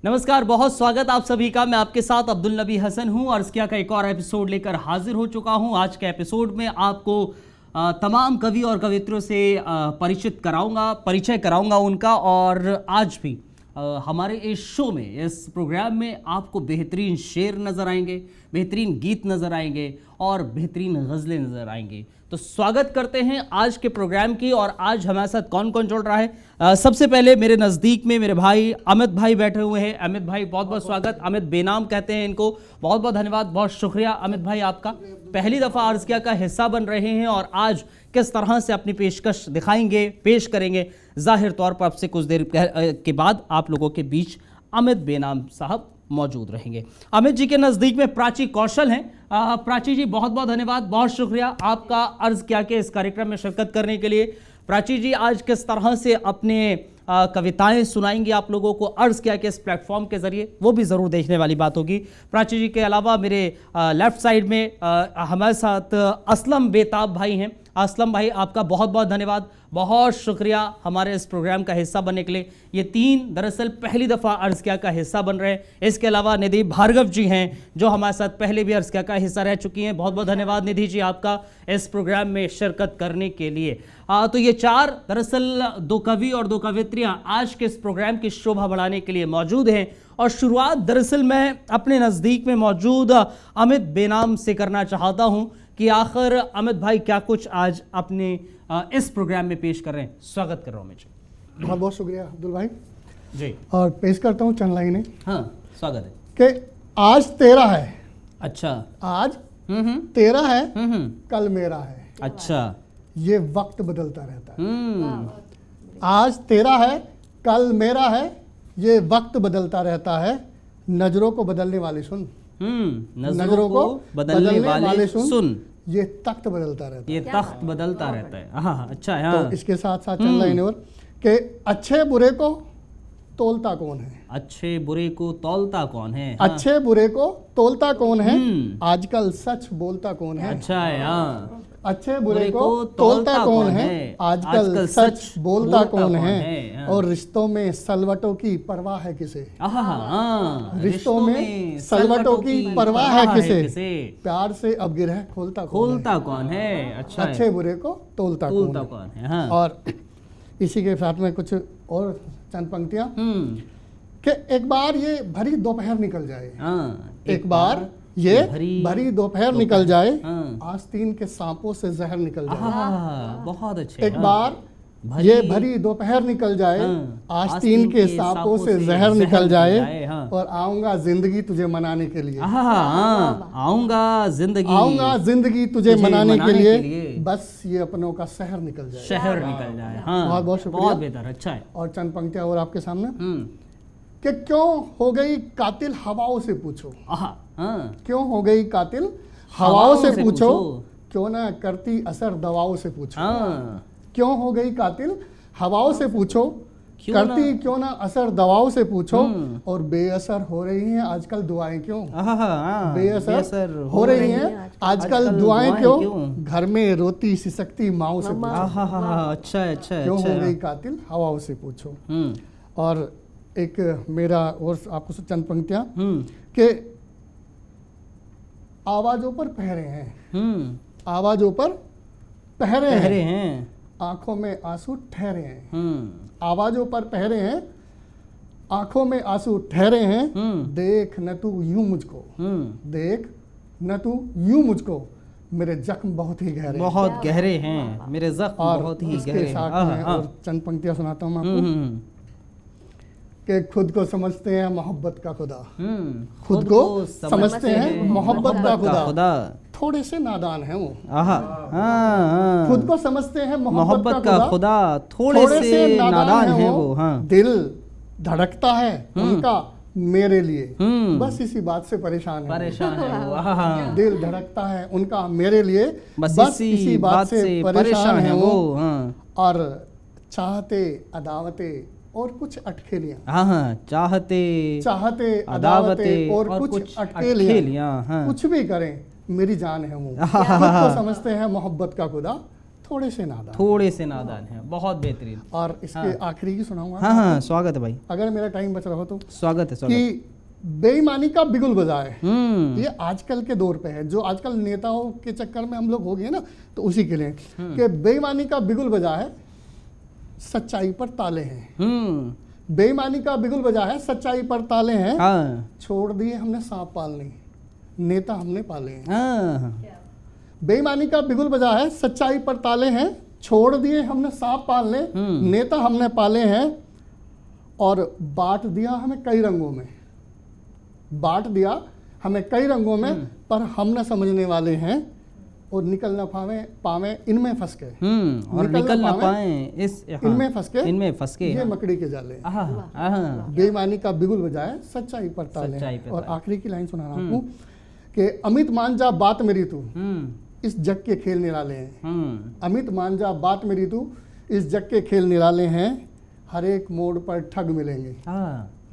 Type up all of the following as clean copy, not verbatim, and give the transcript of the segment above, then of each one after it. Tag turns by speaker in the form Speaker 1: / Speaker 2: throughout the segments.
Speaker 1: नमस्कार, बहुत स्वागत आप सभी का। मैं आपके साथ अब्दुल नबी हसन हूं और इसका का एक और एपिसोड लेकर हाजिर हो चुका हूं। आज के एपिसोड में आपको तमाम कवि और कवित्रियों से परिचय कराऊंगा उनका। और आज भी हमारे इस शो में, इस प्रोग्राम में आपको बेहतरीन शेर नज़र आएंगे, बेहतरीन गीत नज़र आएंगे और बेहतरीन गज़लें नज़र आएंगी। तो स्वागत करते हैं आज के प्रोग्राम की। और आज हमारे साथ कौन कौन जुड़ रहा है। सबसे पहले मेरे नज़दीक में मेरे भाई अमित भाई बैठे हुए हैं। अमित भाई, बहुत बहुत स्वागत। अमित बेनाम कहते हैं इनको। बहुत बहुत धन्यवाद, बहुत शुक्रिया अमित भाई आपका। पहली दफ़ा अर्ज़ किया का हिस्सा बन रहे हैं और आज किस तरह से अपनी पेशकश दिखाएंगे, पेश करेंगे, जाहिर तौर पर आपसे कुछ देर के बाद आप लोगों के बीच अमित बेनाम साहब मौजूद रहेंगे। अमित जी के नज़दीक में प्राची कौशल हैं। प्राची जी, बहुत बहुत धन्यवाद, बहुत शुक्रिया आपका अर्ज़ किया कि इस कार्यक्रम में शिरकत करने के लिए। प्राची जी, आज किस तरह से अपने कविताएं सुनाएंगी आप लोगों को, अर्ज़ किया कि इस प्लेटफॉर्म के ज़रिए, वो भी ज़रूर देखने वाली बात होगी। प्राची जी के अलावा मेरे लेफ़्ट साइड में हमारे साथ असलम बेताब भाई हैं। असलम भाई, आपका बहुत बहुत धन्यवाद, बहुत शुक्रिया हमारे इस प्रोग्राम का हिस्सा बनने के लिए। ये तीन दरअसल पहली दफ़ा अर्ज़ किया का हिस्सा बन रहे हैं। इसके अलावा निधि भार्गव जी हैं जो हमारे साथ पहले भी अर्ज़ किया का हिस्सा रह चुकी हैं। बहुत बहुत धन्यवाद निधि जी आपका इस प्रोग्राम में शिरकत करने के लिए। तो ये चार दरअसल दो कवि और दो कवित्रियाँ आज के इस प्रोग्राम की शोभा बढ़ाने के लिए मौजूद हैं। और शुरुआत दरअसल मैं अपने नज़दीक में मौजूद अमित बेनाम से करना चाहता हूँ कि आखिर अमित भाई क्या कुछ आज अपने इस प्रोग्राम में पेश कर रहे हैं। स्वागत कर रहा हूँ मैं जी।
Speaker 2: बहुत बहुत शुक्रिया अब्दुल भाई
Speaker 1: जी।
Speaker 2: और पेश करता हूँ चंद लाइनें।
Speaker 1: हाँ, स्वागत है।
Speaker 2: कि आज तेरा है,
Speaker 1: अच्छा।
Speaker 2: आज तेरा है, कल मेरा है।
Speaker 1: अच्छा।
Speaker 2: ये वक्त बदलता रहता है। आज तेरा है, कल मेरा है, ये वक्त बदलता रहता है। नजरों को बदलने वाले सुन,
Speaker 1: नजरों को बदलने वाले सुन।
Speaker 2: ये तख्त बदलता रहता है।
Speaker 1: ये तख्त बदलता रहता है। हाँ, अच्छा है।
Speaker 2: तो इसके साथ साथ चंद लाइनें और कि अच्छे बुरे को तोलता कौन है।
Speaker 1: अच्छे बुरे को तौलता कौन है।
Speaker 2: अच्छे बुरे को तोलता कौन है, आजकल सच बोलता कौन है।
Speaker 1: अच्छा है। हाँ,
Speaker 2: अच्छे बुरे को तोलता कौन है, आजकल सच बोलता कौन है। और रिश्तों में सलवटों की परवाह है किसे। रिश्तों में सलवटों की परवाह है किसे। प्यार से अब गिरह खोलता
Speaker 1: कौन है। अच्छा,
Speaker 2: अच्छे बुरे को तोलता कौन है।
Speaker 1: हाँ।
Speaker 2: और इसी के साथ में कुछ और चंद पंक्तियां कि एक बार ये भरी दोपहर निकल जाए। एक बार ये भरी दोपहर निकल जाए, आस्तीन के सांपों से जहर निकल जाए।
Speaker 1: बहुत अच्छे।
Speaker 2: एक बार ये भरी दोपहर निकल जाए, आस्तीन के सांपों से जहर निकल जाए। और आऊंगा जिंदगी तुझे मनाने के लिए।
Speaker 1: आऊंगा
Speaker 2: जिंदगी तुझे मनाने के लिए, बस ये अपनों का शहर निकल जाए।
Speaker 1: हाँ,
Speaker 2: बहुत बहुत शुक्रिया।
Speaker 1: बहुत बेहतर। अच्छा है।
Speaker 2: और चंद पंक्तियां और आपके सामने कि क्यों हो गई कातिल हवाओं से पूछो। क्यों हो गई कातिल हवाओं से पूछो, क्यों ना करती असर दवाओं से पूछो। क्यों हो गई कातिल हवाओं से पूछो, करती क्यों ना असर दवाओं से पूछो। और बेअसर हो रही हैं आजकल दुआएं क्यों। बेअसर हो रही हैं आजकल दुआएं क्यों। घर में रोती सिसकती माओ से पूछो।
Speaker 1: अच्छा।
Speaker 2: क्यों हो गई कातिल हवाओं से पूछो। और एक मेरा और आपको चंद पंक्तियां कि आवाजों पर पहरे हैं, आवाजों पर पहरे हैं, आंखों में आंसू ठहरे हैं। आवाजों पर पहरे हैं, आंखों में आंसू ठहरे हैं। देख न तू यूं मुझको, देख न तू यूं मुझको, मेरे जख्म बहुत ही गहरे हैं। मेरे जख्म बहुत ही गहरे हैं। और चंद पंक्तियां सुनाता हूँ आपको कि खुद को समझते हैं मोहब्बत का खुदा, खुद को समझते हैं मोहब्बत का खुदा, थोड़े से नादान हैं वो। खुद को समझते हैं मोहब्बत का खुदा, थोड़े से नादान हैं वो। दिल धड़कता है उनका मेरे लिए, बस इसी बात से परेशान है। दिल धड़कता है उनका मेरे लिए, बस इसी बात से परेशान है वो। और चाहते अदावते और कुछ अटखेलियां। चाहते अदावते और कुछ अटखेलियां। कुछ भी करें मेरी जान है वो। खुद को समझते हैं मोहब्बत का खुदा, थोड़े से नादान।
Speaker 1: थोड़े से नादान है, बहुत बेहतरीन।
Speaker 2: और इसके आखिरी की सुनाऊंगा।
Speaker 1: हाँ हाँ, स्वागत है भाई,
Speaker 2: अगर मेरा टाइम बच रहा हो तो।
Speaker 1: स्वागत है, स्वागत।
Speaker 2: कि बेईमानी का बिगुल बजाए, ये आजकल के दौर पे है, जो आजकल नेताओं के चक्कर में हम लोग हो गए ना, तो उसी के लिए कि बेईमानी का बिगुल बजा है, सच्चाई पर ताले हैं। बेईमानी का बिगुल बजा है, सच्चाई पर ताले हैं। छोड़ दिए हमने सांप पालने, नेता हमने पाले हैं। बेईमानी का बिगुल बजा है, सच्चाई पर ताले हैं। छोड़ दिए हमने सांप पालने, नेता हमने पाले हैं। और बांट दिया हमें कई रंगों में, बांट दिया हमें कई रंगों में, पर हम न समझने वाले हैं और निकल ना पावे इनमें फंस के।
Speaker 1: और निकल ना पाए
Speaker 2: इनमें फंस के ये मकड़ी के जाले। बेईमानी का बिगुल बजाए, सच्चाई पर ताले हैं। और आखिरी की लाइन सुना रहा हूँ कि अमित मान जा बात मेरी तू, इस जग के खेल निराले हैं। अमित मान जा बात मेरी तू, इस जग के खेल निराले हैं। हर एक मोड़ पर ठग मिलेंगे,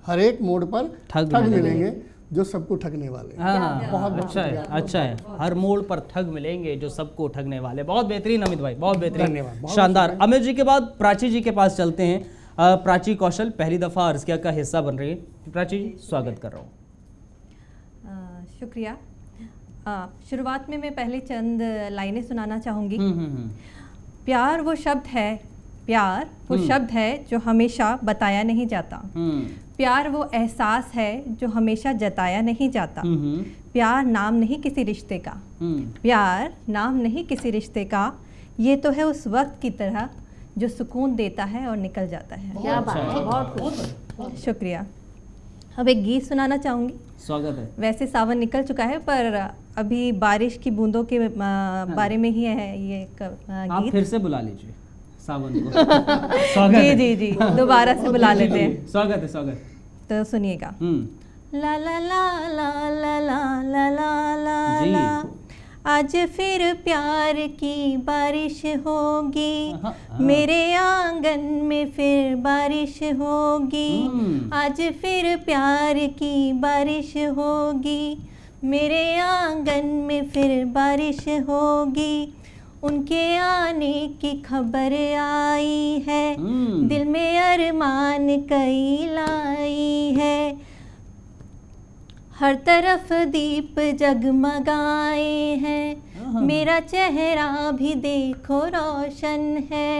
Speaker 2: हर एक मोड़ पर ठग मिलेंगे, जो सबको ठगने वाले। बहुत
Speaker 1: अच्छा है, अच्छा है। हर मोड़ पर ठग मिलेंगे जो सबको ठगने वाले। बहुत बेहतरीन अमित भाई, बहुत बेहतरीन, शानदार। अमित जी के बाद प्राची जी के पास चलते हैं। प्राची कौशल पहली दफ़ा अर्ज़किया का हिस्सा बन रही है। प्राची जी, स्वागत कर रहा हूँ।
Speaker 3: शुक्रिया। शुरुआत में मैं पहले चंद लाइनें सुनाना चाहूँगी। प्यार वो शब्द है, प्यार वो शब्द है जो हमेशा बताया नहीं जाता। प्यार वो एहसास है जो हमेशा जताया नहीं जाता। प्यार नाम नहीं किसी रिश्ते का, प्यार नाम नहीं किसी रिश्ते का। ये तो है उस वक्त की तरह जो सुकून देता है और निकल जाता है।
Speaker 4: क्या बात है, बहुत
Speaker 3: शुक्रिया। अब एक गीत सुनाना चाहूँगी।
Speaker 1: स्वागत है।
Speaker 3: वैसे सावन निकल चुका है, पर अभी बारिश की बूंदों के बारे में ही है ये गीत।
Speaker 1: आप फिर से बुला लीजिए सावन को।
Speaker 3: जी, दोबारा से बुला लेते हैं।
Speaker 1: स्वागत है, स्वागत।
Speaker 3: तो सुनिएगा। ला ला ला ला ला ला ला ला ला ला, आज फिर प्यार की बारिश होगी, मेरे आंगन में फिर बारिश होगी। आज फिर प्यार की बारिश होगी, मेरे आंगन में फिर बारिश होगी। उनके आने की खबर आई है, दिल में अरमान कई लाई है। हर तरफ दीप जगमगाए हैं, मेरा चेहरा भी देखो रोशन है।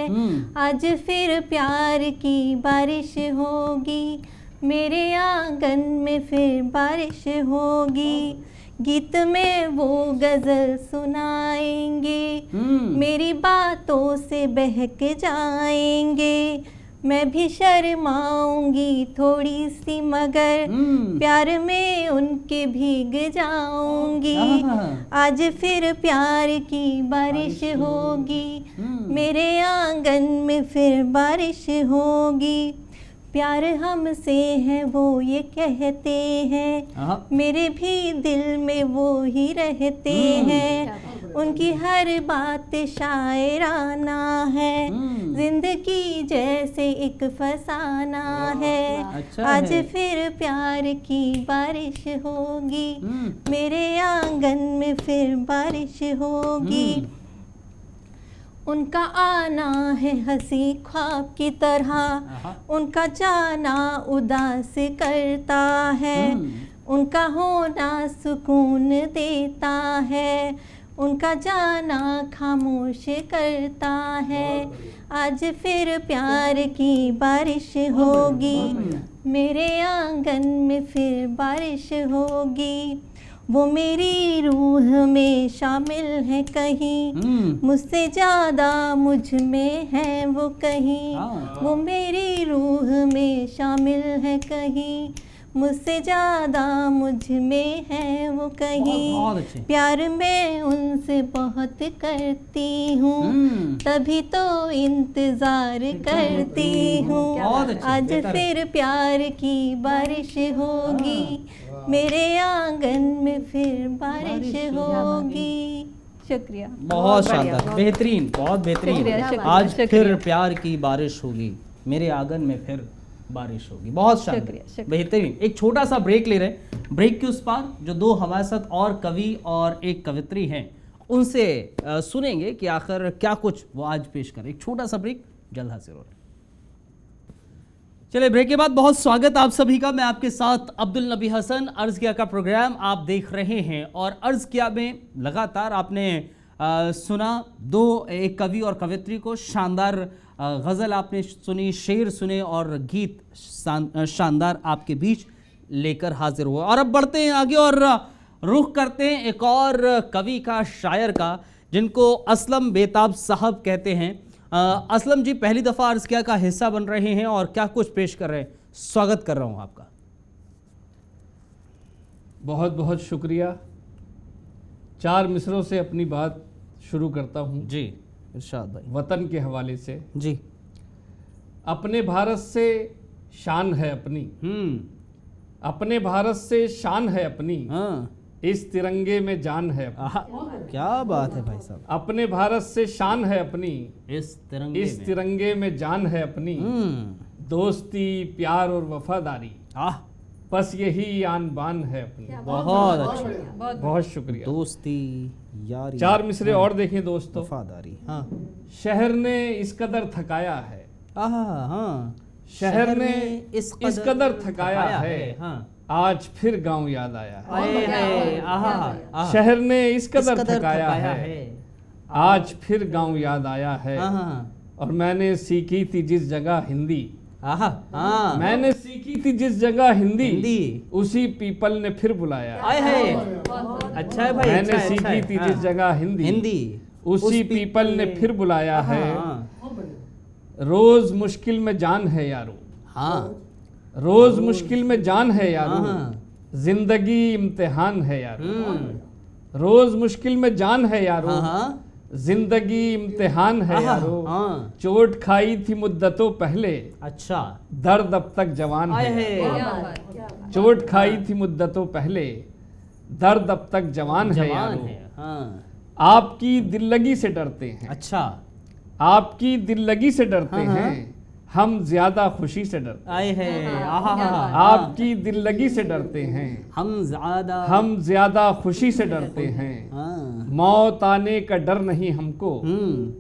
Speaker 3: आज फिर प्यार की बारिश होगी, मेरे आंगन में फिर बारिश होगी। गीत में वो गजल सुनाएंगे, मेरी बातों से बहक जाएंगे। मैं भी शर्माऊंगी थोड़ी सी, मगर प्यार में उनके भीग जाऊंगी। आज फिर प्यार की बारिश होगी, मेरे आंगन में फिर बारिश होगी। प्यार हमसे है वो ये कहते हैं, मेरे भी दिल में वो ही रहते हैं। उनकी हर बात शायराना है, जिंदगी जैसे एक फसाना है। आज फिर प्यार की बारिश होगी, मेरे आंगन में फिर बारिश होगी। उनका आना है हंसी ख्वाब की तरह, उनका जाना उदास करता है। उनका होना सुकून देता है, उनका जाना खामोश करता है। आज फिर प्यार की बारिश होगी, मेरे आंगन में फिर बारिश होगी। वो मेरी रूह में शामिल है कहीं, मुझसे ज़्यादा मुझ में है वो कहीं। वो मेरी रूह में शामिल है कहीं, मुझसे ज़्यादा मुझ में है वो कहीं। प्यार मैं उनसे बहुत करती हूँ, तभी तो इंतज़ार करती हूँ। आज फिर प्यार की बारिश होगी, मेरे आंगन में फिर बारिश होगी। शुक्रिया।
Speaker 1: बहुत शानदार, बेहतरीन, बहुत बेहतरीन। आज फिर प्यार की बारिश होगी, मेरे आंगन में फिर बारिश होगी। बहुत शानदार, बेहतरीन। एक छोटा सा ब्रेक ले रहे हैं। ब्रेक के उस पार जो दो हमारे साथ और कवि और एक कवित्री हैं, उनसे सुनेंगे कि आखिर क्या कुछ वो आज पेश करें। एक छोटा सा ब्रेक, जल्द हाजिर हो रहे हैं। चलिए, ब्रेक के बाद बहुत स्वागत आप सभी का। मैं आपके साथ अब्दुल नबी हसन। अर्ज किया का प्रोग्राम आप देख रहे हैं और अर्ज किया में लगातार आपने सुना एक कवि और कवियत्री को, शानदार गज़ल आपने सुनी, शेर सुने और गीत शानदार आपके बीच लेकर हाजिर हुआ। और अब बढ़ते हैं आगे और रुख करते हैं एक और कवि का, शायर का, जिनको असलम बेताब साहब कहते हैं। असलम जी, पहली दफ़ा अर्ज किया का हिस्सा बन रहे हैं और क्या कुछ पेश कर रहे हैं। स्वागत कर रहा हूं आपका।
Speaker 5: बहुत बहुत शुक्रिया। 4 मिसरों से अपनी बात शुरू करता हूं
Speaker 1: जी, इरशाद भाई।
Speaker 5: वतन के हवाले से।
Speaker 1: जी।
Speaker 5: अपने भारत से शान है अपनी, अपने भारत से शान है अपनी, इस तिरंगे में जान है अपनी।
Speaker 1: क्या बात है भाई साहब।
Speaker 5: अपने भारत से शान है अपनी,
Speaker 1: इस
Speaker 5: तिरंगे में जान है अपनी, दोस्ती प्यार और वफादारी, बस यही आन बान है अपनी।
Speaker 1: बहुत अच्छा,
Speaker 5: बहुत शुक्रिया।
Speaker 1: दोस्ती यारी।
Speaker 5: 4 मिसरे और देखें दोस्तों।
Speaker 1: वफादारी।
Speaker 5: शहर ने इस कदर थकाया है, शहर ने इस कदर थकाया है, आज फिर गांव याद आया है। शहर ने इस कदर थकाया है, आज फिर गांव याद आया है। और मैंने सीखी थी जिस जगह हिंदी, मैंने सीखी थी जिस जगह हिंदी, उसी पीपल ने फिर बुलाया।
Speaker 1: अच्छा है भाई।
Speaker 5: मैंने सीखी थी जिस जगह हिंदी, उसी पीपल ने फिर बुलाया है। रोज मुश्किल में जान है यारो, रोज मुश्किल में जान है यारो, जिंदगी इम्तिहान है यारो। रोज मुश्किल में जान है यारो, जिंदगी इम्तिहान है यारो। चोट खाई थी मुद्दतों पहले,
Speaker 1: अच्छा,
Speaker 5: दर्द अब तक जवान है। चोट खाई थी मुद्दतों पहले, दर्द अब तक जवान है यारो। आपकी दिल लगी से डरते हैं,
Speaker 1: अच्छा,
Speaker 5: आपकी दिल लगी से डरते हैं, हम ज्यादा खुशी से डरते हैं। आपकी दिल लगी से डरते हैं, हम ज्यादा खुशी से डरते हैं। मौत आने का डर नहीं हमको,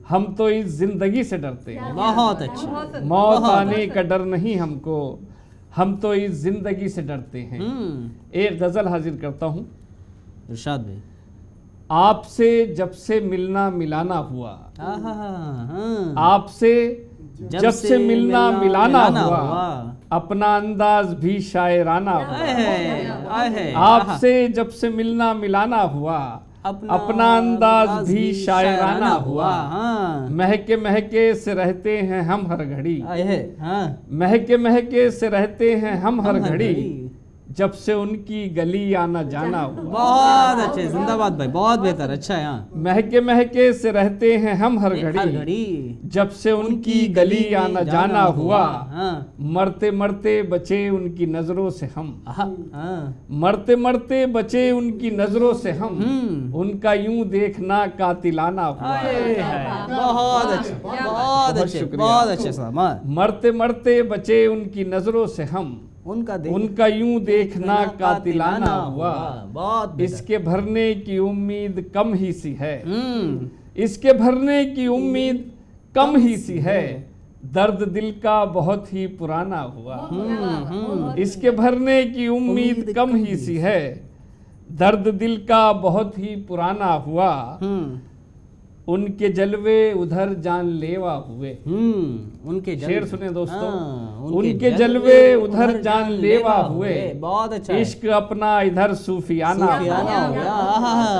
Speaker 5: हम तो इस जिंदगी से डरते हैं।
Speaker 1: बहुत अच्छा।
Speaker 5: मौत आने का डर नहीं हमको, हम तो इस जिंदगी से डरते हैं। एक गजल हाजिर करता हूँ।
Speaker 1: इरशाद भाई।
Speaker 5: आपसे जब से मिलना मिलाना हुआ, आपसे जब से मिलना मिलाना हुआ, अपना अंदाज भी शायराना हुआ। आपसे जब से मिलना मिलाना हुआ, अपना अंदाज भी शायराना हुआ। महके महके से रहते हैं हम हर घड़ी, महके महके से रहते हैं हम हर घड़ी, जब से उनकी गली आना जाना हुआ।
Speaker 1: बहुत अच्छे, जिंदाबाद भाई, बहुत बेहतर। अच्छा है।
Speaker 5: महके महके से रहते हैं हम हर घड़ी, जब से उनकी गली आना जाना हुआ। मरते मरते बचे उनकी नजरों से हम, मरते मरते बचे उनकी नजरों से हम, उनका यूं देखना कातिलाना हुआ।
Speaker 1: बहुत अच्छे, बहुत अच्छे, बहुत अच्छे साहब।
Speaker 5: मरते मरते बचे उनकी नजरों से हम, उनका यूं देखना कातिलाना हुआ।
Speaker 1: बहुत
Speaker 5: इसके भरने की उम्मीद कम ही सी है, इसके भरने की उम्मीद कम ही सी है, दर्द दिल का बहुत ही पुराना हुआ। इसके भरने की उम्मीद कम ही सी है, दर्द दिल का बहुत ही पुराना हुआ। उनके जलवे उधर जानलेवा हुए।
Speaker 1: उनके
Speaker 5: शेर सुने दोस्तों। उनके जलवे उधर जानलेवा हुए,
Speaker 1: बहुत अच्छा।
Speaker 5: इश्क अपना इधर सूफियाना हुआ।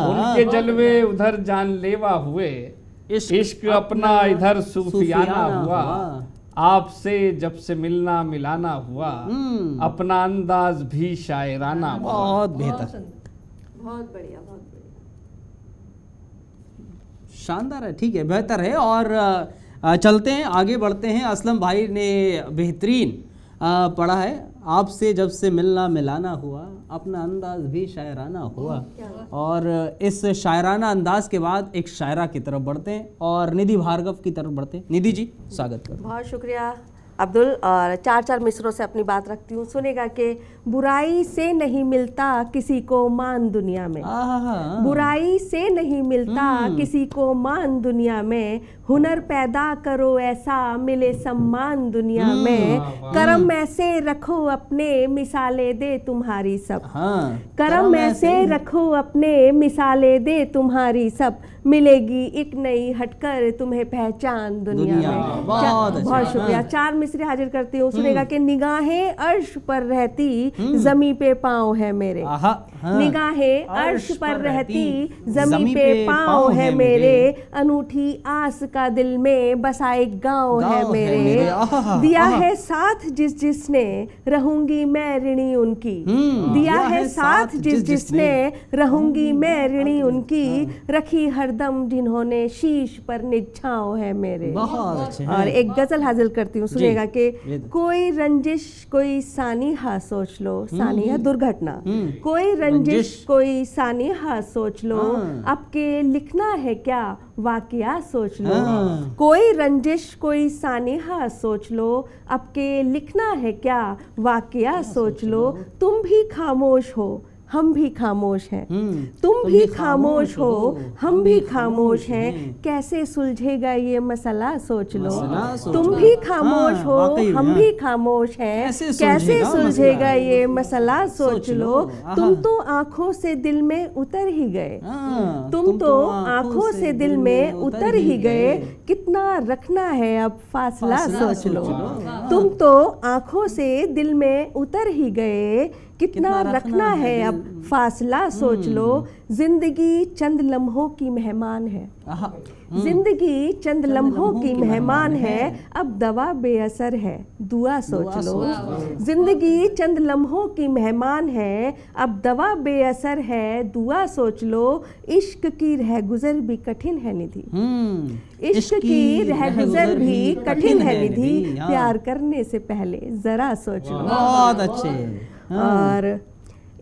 Speaker 5: उनके जलवे उधर जानलेवा हुए, इश्क अपना इधर सूफियाना हुआ। आपसे जब से मिलना मिलाना हुआ, अपना अंदाज भी शायराना हुआ।
Speaker 1: बहुत बेहतर,
Speaker 4: बहुत बढ़िया, बहुत बढ़िया,
Speaker 1: शानदार है। ठीक है, बेहतर है। और चलते हैं, आगे बढ़ते हैं। असलम भाई ने बेहतरीन पढ़ा है। आपसे जब से मिलना मिलाना हुआ, अपना अंदाज भी शायराना हुआ। और इस शायराना अंदाज के बाद एक शायरा की तरफ बढ़ते हैं और निधि भार्गव की तरफ बढ़ते हैं। निधि जी, स्वागत करो।
Speaker 4: बहुत शुक्रिया। अब्दुल, और 4-4 मिसरों से अपनी बात रखती हूँ। सुनेगा कि बुराई से नहीं मिलता किसी को मान दुनिया में, बुराई से नहीं मिलता किसी को मान दुनिया में, हुनर पैदा करो ऐसा मिले सम्मान दुनिया में, कर्म ऐसे रखो अपने मिसाले दे तुम्हारी सब, कर्म ऐसे रखो अपने मिसाले दे तुम्हारी सब, मिलेगी एक नई हटकर तुम्हें पहचान दुनिया में। बहुत शुक्रिया। 4 मिसरे हाजिर करती हूँ। सुनेगा कि निगाहें अर्श पर रहती जमी पे पाँव है मेरे, निगाहें अर्श पर रहती जमी पे पाँव है मेरे, अनूठी आस का दिल में बसा एक गाँव है मेरे, दिया है साथ जिस जिसने रहूंगी मैं ऋणी उनकी, दिया है साथ जिस जिसने रहूंगी मैं ऋणी उनकी, रखी हरदम जिन्होंने शीश पर निछाव है मेरे। और एक गजल हाजिर करती हूँ। सुनेगा कि कोई रंजिश कोई सानिहा सोच लो, सानिहा दुर्घटना, कोई रंजिश कोई सानिहा सोच लो, आपके लिखना है क्या वाकया सोच लो, कोई रंजिश कोई सानिहा सोच लो, आपके लिखना है क्या वाकया सोच लो, तुम भी खामोश हो हम भी खामोश हैं, तुम भी खामोश हो हम भी खामोश हैं, कैसे सुलझेगा ये मसला सोच लो, तुम भी खामोश हो हम भी खामोश हैं, कैसे सुलझेगा ये मसला सोच लो, तुम तो आंखों से दिल में उतर ही गए, तुम तो आंखों से दिल में उतर ही गए, कितना रखना है अब फासला सोच लो, तुम तो आंखों से दिल में उतर ही गए, कितना रखना है अब फासला सोच लो, जिंदगी चंद लम्हों की मेहमान है, जिंदगी चंद लम्हों की मेहमान है, अब दवा बेअसर है दुआ सोच लो, जिंदगी चंद लम्हों की मेहमान है, अब दवा बेअसर है दुआ सोच लो, इश्क की रहगुजर भी कठिन है निधि, इश्क की रहगुजर भी कठिन है निधि, प्यार करने से पहले जरा सोच लो।
Speaker 1: बहुत अच्छे।
Speaker 4: और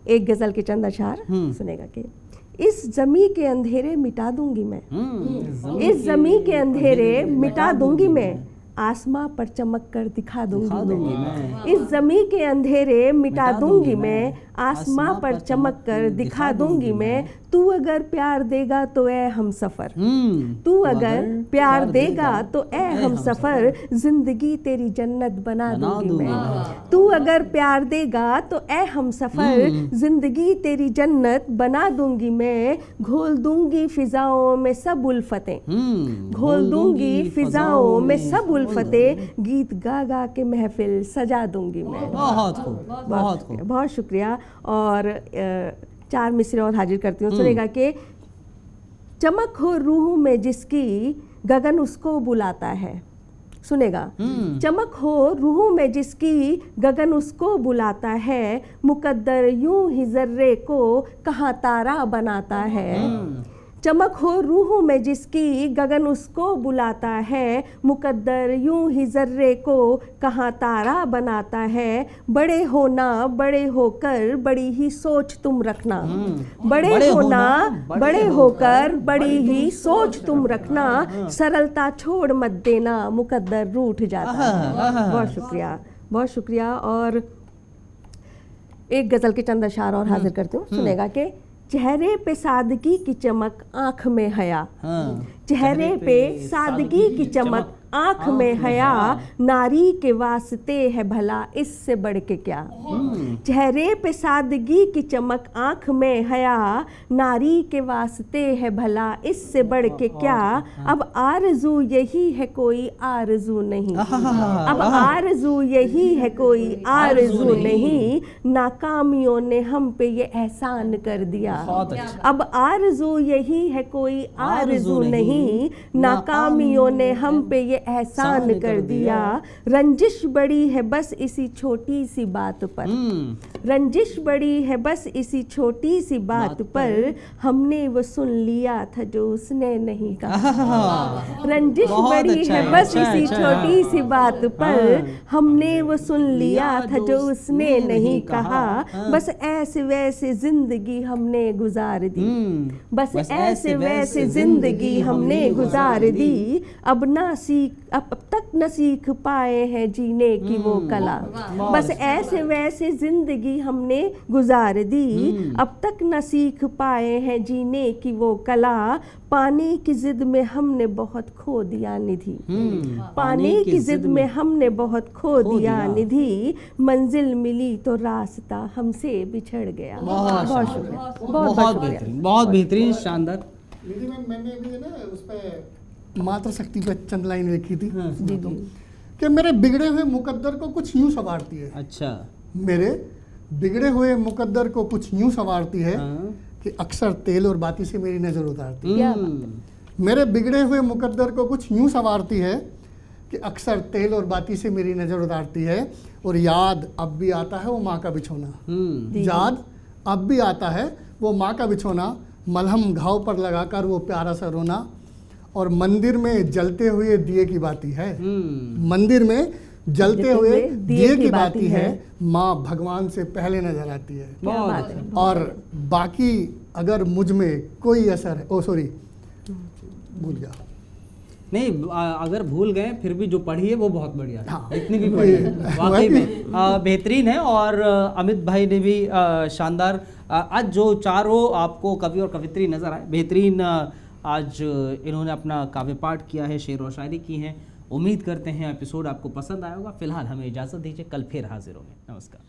Speaker 4: एक गजल के चंद अशार सुनेगा कि इस जमी के अंधेरे मिटा दूंगी मैं, इस जमी के अंधेरे मिटा दूंगी मैं, आसमां पर चमक कर दिखा दूंगी मैं, इस जमी के अंधेरे मिटा दूंगी मैं, आसमां पर चमक कर दिखा दूंगी मैं, तू अगर प्यार देगा तो ए हम सफर, तू अगर प्यार देगा तो ए हम सफर, जिंदगी तेरी जन्नत बना दूंगी मैं, तू अगर प्यार देगा तो ए हम सफर, जिंदगी तेरी जन्नत बना दूंगी मैं, घोल दूंगी फिजाओं में सब उल्फतें, घोल दूंगी फिजाओं में सब उल्फतें, गीत गा गा के महफिल सजा दूंगी मैं।
Speaker 1: बहुत खूब, बहुत खूब।
Speaker 4: बहुत शुक्रिया। और 4 मिसरे और हाजिर करती हूँ। सुनेगा कि चमक हो रूह में जिसकी गगन उसको बुलाता है, सुनेगा, चमक हो रूह में जिसकी गगन उसको बुलाता है, मुकद्दर यूं ही जर्रे को कहाँ तारा बनाता है, चमक हो रूह में जिसकी गगन उसको बुलाता है, मुकद्दर यूं ही जर्रे को कहाँ तारा बनाता है, बड़े होना बड़े होकर बड़ी ही सोच तुम रखना, बड़े होना बड़े होकर बड़ी ही सोच तुम रखना, सरलता छोड़ मत देना मुकद्दर रूठ जाता है। बहुत शुक्रिया, बहुत शुक्रिया। और एक गजल के चंद अशार और हाजिर करती हूँ। सुनेगा कि चेहरे पे सादगी की चमक आंख में हया, चेहरे पे सादगी की चमक आंख में हया, नारी के वास्ते है भला इससे बढ़ के क्या, चेहरे पे सादगी की चमक आंख में हया, नारी के वास्ते है भला इससे बढ़ के क्या, अब आरज़ू यही है कोई आरज़ू नहीं, अब आरज़ू यही है कोई आरज़ू नहीं, नाकामियों ने हम पे ये एहसान कर दिया, अब आरज़ू यही है कोई आरज़ू नहीं, नाकामियों ने हम पे ये एहसान कर दिया, रंजिश बड़ी है बस इसी छोटी सी बात पर, रंजिश बड़ी है बस इसी छोटी सी बात पर, हमने वो सुन लिया था जो उसने नहीं कहा। रंजिश बड़ी है बस इसी छोटी सी बात पर, हमने वो सुन लिया था जो उसने नहीं कहा। बस ऐसे वैसे जिंदगी हमने गुजार दी, बस ऐसे वैसे जिंदगी हमने गुजार दी। अब तक न सीख पाए हैं जीने की वो कला। बस ऐसे वैसे जिंदगी हमने गुजार दी, अब तक न सीख पाए हैं जीने की वो कला। पाने की जिद में हमने बहुत खो दिया निधि, पाने की जिद में हमने बहुत खो दिया निधि। मंजिल मिली तो रास्ता हमसे बिछड़ गया। बहुत शुक्रिया,
Speaker 1: बहुत बेहतरीन, बहुत बेहतरीन, शानदार।
Speaker 2: निधि मैम, मैंने भी ना उस पे मातृशक्ति पे चंद लाइन लिखी थी कि मेरे बिगड़े हुए मुकद्दर को कुछ यूं संवारती है।
Speaker 1: अच्छा।
Speaker 2: मेरे बिगड़े हुए मुकद्दर को कुछ यूं संवारती है कि अक्सर तेल और बाती से मेरी नजर उतारती है। मेरे बिगड़े हुए मुकद्दर को कुछ यूं संवारती है कि अक्सर तेल और बाती से मेरी नजर उतारती है। और याद अब भी आता है वो माँ का बिछोना, याद अब भी आता है वो माँ का बिछोना। मलहम घाव पर लगाकर वो प्यारा सा रोना, और मंदिर में जलते हुए दिए की बाती है। मंदिर में जलते हुए दिए की बाती है। माँ भगवान से पहले नजर आती है। और बाकी अगर मुझ में कोई असर है, ओ सॉरी भूल गया,
Speaker 1: नहीं अगर भूल गए फिर भी जो पढ़ी है वो बहुत बढ़िया है। इतनी भी पढ़ी है वाकई में बेहतरीन है। और अमित भाई ने भी शानदार, आज जो चारों आपको कवि और कवित्री नजर आए, बेहतरीन आज इन्होंने अपना काव्य पाठ किया है, शेर और शायरी की है। उम्मीद करते हैं एपिसोड आपको पसंद आया होगा। फिलहाल हमें इजाज़त दीजिए, कल फिर हाजिर होंगे। नमस्कार।